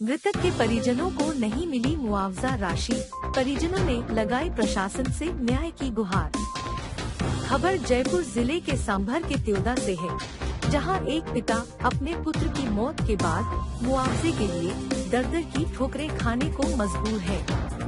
मृतक के परिजनों को नहीं मिली मुआवजा राशि, परिजनों ने लगाई प्रशासन से न्याय की गुहार। खबर जयपुर जिले के सांभर के त्योदा से है, जहां एक पिता अपने पुत्र की मौत के बाद मुआवजे के लिए दर-दर की ठोकरें खाने को मजबूर है।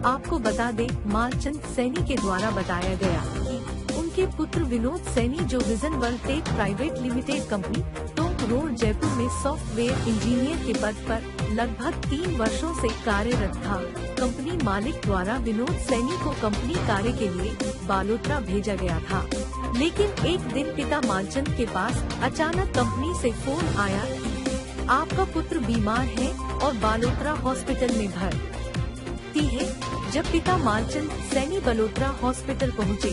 आपको बता दें, मालचंद सैनी के द्वारा बताया गया कि उनके पुत्र विनोद सैनी, जो vision world tech private limited company Tonk road Jaipur में सॉफ्टवेयर इंजीनियर के पद पर लगभग 3 वर्षों से कार्यरत था। कंपनी मालिक द्वारा विनोद सैनी को कंपनी कार्य के लिए बालोतरा भेजा गया था, लेकिन एक दिन पिता मालचंद के पास अचानक कंपनी से फोन आया कि आपका पुत्र बीमार है और बालोतरा हॉस्पिटल में भर्ती है। जब पिता मालचंद सैनी बालोतरा हॉस्पिटल पहुँचे,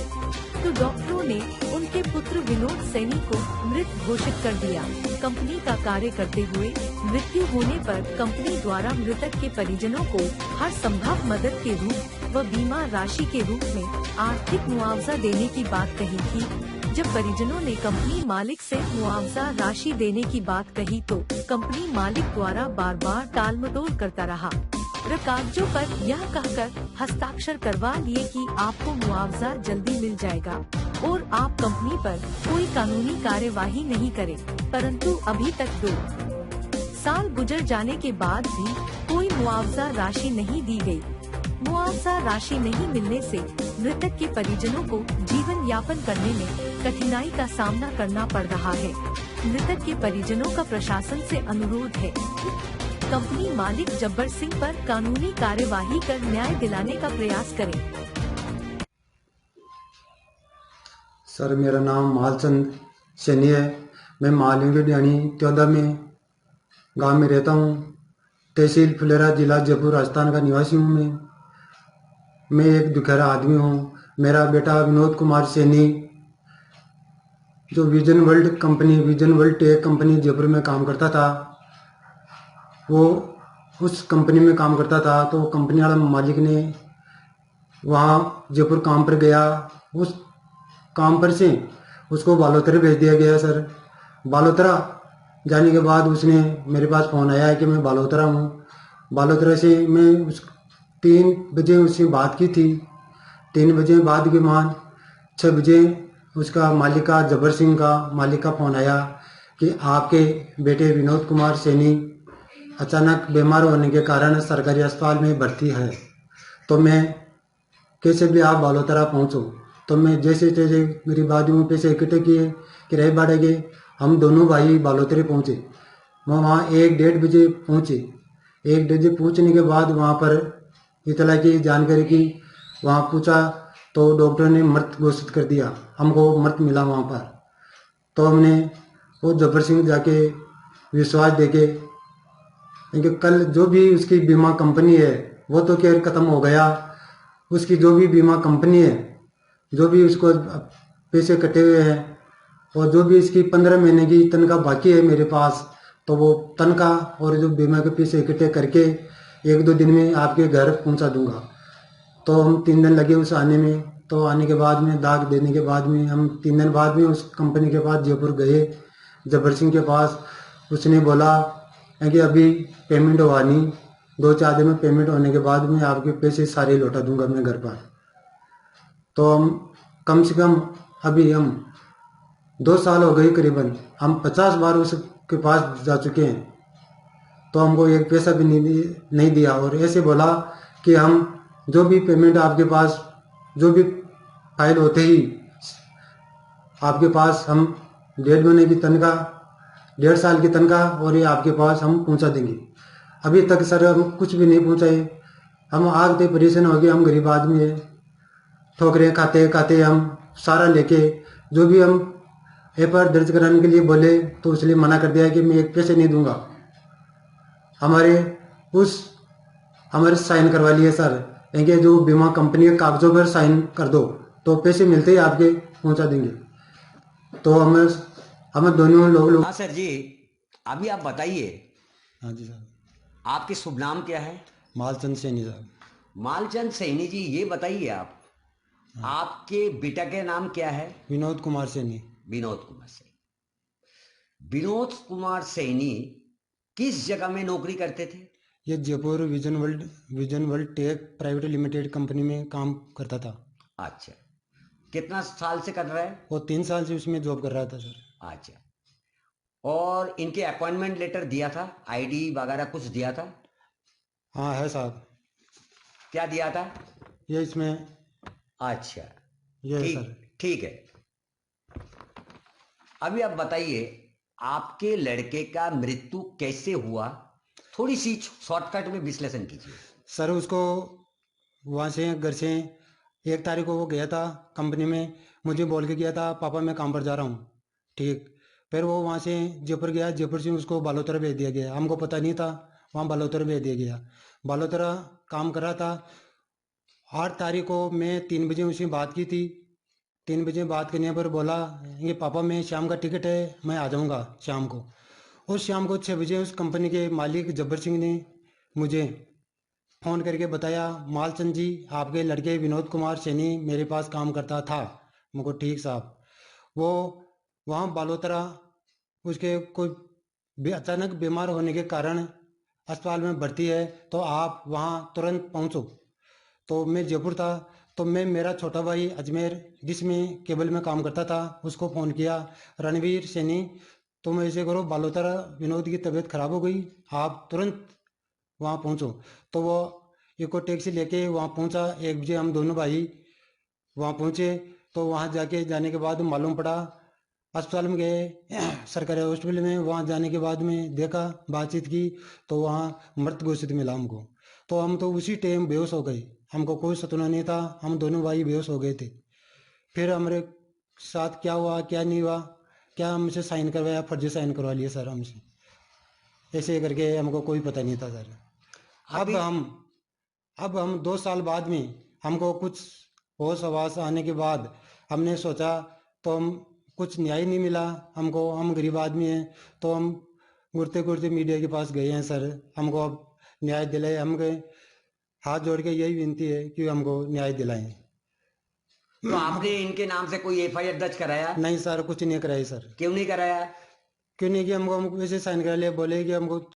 तो डॉक्टरों ने उनके पुत्र विनोद सैनी को मृत घोषित कर दिया। कंपनी का कार्य करते हुए मृत्यु होने पर कंपनी द्वारा मृतक के परिजनों को हर संभव मदद के रूप व बीमा राशि के रूप में आर्थिक मुआवजा देने की बात कही थी। जब परिजनों ने कंपनी मालिक से मुआवजा राशि देने की बात कही, तो कंपनी मालिक द्वारा बार बार टालमटोल करता रहा। वे कागजों पर यह कहकर हस्ताक्षर करवा लिए कि आपको मुआवजा जल्दी मिल जाएगा और आप कंपनी पर कोई कानूनी कार्यवाही नहीं करें, परंतु अभी तक 2 साल गुजर जाने के बाद भी कोई मुआवजा राशि नहीं दी गई। मुआवजा राशि नहीं मिलने से मृतक के परिजनों को जीवन यापन करने में कठिनाई का सामना करना पड़ रहा है। मृतक के परिजनों का प्रशासन से अनुरोध है कि कंपनी मालिक जब्बर सिंह पर कानूनी कार्यवाही कर न्याय दिलाने का प्रयास करें। सर, मेरा नाम मालचंद सैनी है। मैं मालिंगडियानी त्योदा में गांव में रहता हूँ। तहसील फुलेरा, जिला जयपुर, राजस्थान का निवासी हूँ। मैं एक दुखहरा आदमी हूँ। मेरा बेटा विनोद कुमार सैनी, जो vision world tech company Jaipur में काम करता था, वो उस कंपनी में काम करता था। तो कंपनी वाला मालिक ने वहाँ जयपुर काम पर गया। उस काम पर से उसको बालोतरा भेज दिया गया। सर, बालोतरा जाने के बाद उसने मेरे पास फ़ोन आया है कि मैं बालोतरा हूँ। बालोतरा से मैं उस 3 बजे उससे बात की थी। 3 बजे बाद के मान 6 बजे उसका मालिक का, जब्बर सिंह का मालिक का फ़ोन आया कि आपके बेटे विनोद कुमार सैनी अचानक बीमार होने के कारण सरकारी अस्पताल में भर्ती है, तो मैं कैसे भी आप बालोतरा पहुँचो। तो मैं जैसे तैसे मेरी बाजू में पैसे इकट्ठे किए, किराए भाड़े के, हम दोनों भाई बालोतरे पहुँचे। मैं वहाँ 1-1:30 बजे पहुँचे। 1-1:30 बजे पहुँचने के बाद वहाँ पर इतला की जानकारी की, वहाँ पूछा तो डॉक्टर ने मृत घोषित कर दिया। हमको मृत मिला वहाँ पर। तो हमने वो जब्बर सिंह जाके विश्वास देके, क्योंकि कल जो भी उसकी बीमा कंपनी है वो तो क्या ख़त्म हो गया। उसकी जो भी बीमा कंपनी है, जो भी उसको पैसे कटे हुए हैं और जो भी इसकी 15 महीने की तनख्वाह बाकी है मेरे पास, तो वो तनख्वाह और जो बीमा के पैसे इकट्ठे करके 1-2 दिन में आपके घर पहुंचा दूंगा। तो हम 3 दिन लगे उस आने में। तो आने के बाद में, दाग देने के बाद में, हम 3 दिन बाद में उस कंपनी के पास जयपुर गए, जब्बर सिंह के पास। उसने बोला कि अभी पेमेंट हुआ नहीं, 2-4 दिन में पेमेंट होने के बाद में आपके पैसे सारे लौटा दूंगा मैं घर पर। तो हम कम से कम अभी हम 2 साल हो गए करीबन, हम 50 बार उसके पास जा चुके हैं, तो हमको एक पैसा भी नहीं दिया। और ऐसे बोला कि हम जो भी पेमेंट आपके पास, जो भी फाइल होते ही आपके पास, हम 1.5 महीने की तनख्वाह, 1.5 साल की तनख्वाह और ये आपके पास हम पहुंचा देंगे। अभी तक सर हम कुछ भी नहीं पहुंचाए। हम आगे परेशान हो गए, हम गरीब आदमी है। ठोकरें खाते खाते हम सारा लेके, जो भी हम एफआईआर दर्ज कराने के लिए बोले तो उसने मना कर दिया कि मैं एक पैसे नहीं दूंगा। हमारे साइन करवा लिए सर, क्योंकि जो बीमा कंपनी के कागजों पर साइन कर दो तो पैसे मिलते ही आपके पहुंचा देंगे। तो हमें दोनों लोग। हाँ सर जी, अभी आप बताइए। हाँ जी सर। आपके शुभ नाम क्या है? मालचंद सैनी साहब। मालचंद सैनी जी, ये बताइए आप, आपके बेटा के नाम क्या है? विनोद कुमार सैनी। विनोद कुमार सैनी। विनोद कुमार सैनी किस जगह में नौकरी करते थे? ये Jaipur vision world tech private limited company में काम करता था। अच्छा, कितना साल से कर रहा है? वो 3 साल से उसमें जॉब कर रहा था सर। अच्छा, और इनके अपॉइंटमेंट लेटर दिया था, आईडी वगैरह कुछ दिया था? हाँ है साहब, क्या दिया था? ये इसमें अच्छा, ये है सर। ठीक ठीक है। अभी आप बताइए, आपके लड़के का मृत्यु कैसे हुआ? थोड़ी सी शॉर्टकट में विश्लेषण कीजिए। सर उसको वहाँ से घर से 1 तारीख को वो गया था कंपनी में, मुझे बोल के गया था पापा मैं काम पर जा रहा हूँ, ठीक। फिर वो वहाँ से जयपुर गया, जयपुर से उसको बालोतरा भेज दिया गया, हमको पता नहीं था, वहाँ बालोतरा भेज दिया गया। बालोतरा काम कर रहा था। 8 तारीख को मैं 3 बजे उससे बात की थी। 3 बजे बात करने पर बोला ये पापा मैं शाम का टिकट है, मैं आ जाऊँगा शाम को। उस शाम को 6 बजे उस कंपनी के मालिक जब्बर सिंह ने मुझे फ़ोन करके बताया मालचंद जी आपके लड़के विनोद कुमार सैनी मेरे पास काम करता था। मुझको ठीक साहब, वो वहाँ बालोतरा उसके कोई अचानक बीमार होने के कारण अस्पताल में भर्ती है, तो आप वहाँ तुरंत पहुँचो। तो मैं जयपुर था, तो मैं मेरा छोटा भाई अजमेर जिसमें केबल में काम करता था उसको फ़ोन किया, रणवीर सैनी तुम ऐसे करो बालोतरा विनोद की तबीयत खराब हो गई, आप तुरंत वहाँ पहुँचो। तो वो इको टैक्सी लेके वहाँ पहुँचा। 1 बजे हम दोनों भाई वहाँ पहुँचे। तो वहाँ जाने के बाद मालूम पड़ा, अस्पताल में गए सरकारी हॉस्पिटल में, वहाँ जाने के बाद में देखा बातचीत की तो वहाँ मृत घोषित मिला हमको। तो हम तो उसी टाइम बेहोश हो गए, हमको कोई सतुना नहीं था, हम दोनों भाई बेहोश हो गए थे। फिर हमारे साथ क्या हुआ क्या नहीं हुआ, क्या हमसे साइन करवाया, फर्जी साइन करवा लिए सर हमसे, ऐसे करके हमको कोई पता नहीं था सर। अभी अब हम 2 साल बाद में हमको कुछ होश आवास आने के बाद हमने सोचा, तो हम कुछ न्याय नहीं मिला हमको, हम गरीब आदमी हैं, तो हम घुरते घुरते मीडिया के पास गए हैं सर, हमको अब न्याय दिलाए। हम गए हाथ जोड़ के यही विनती है कि हमको न्याय दिलाएं। तो आपने इनके नाम से कोई एफआईआर दर्ज कराया? नहीं सर, कुछ नहीं कराई सर। क्यों नहीं कराया? क्यों नहीं कि हमको वैसे साइन करा लिया, बोले कि हमको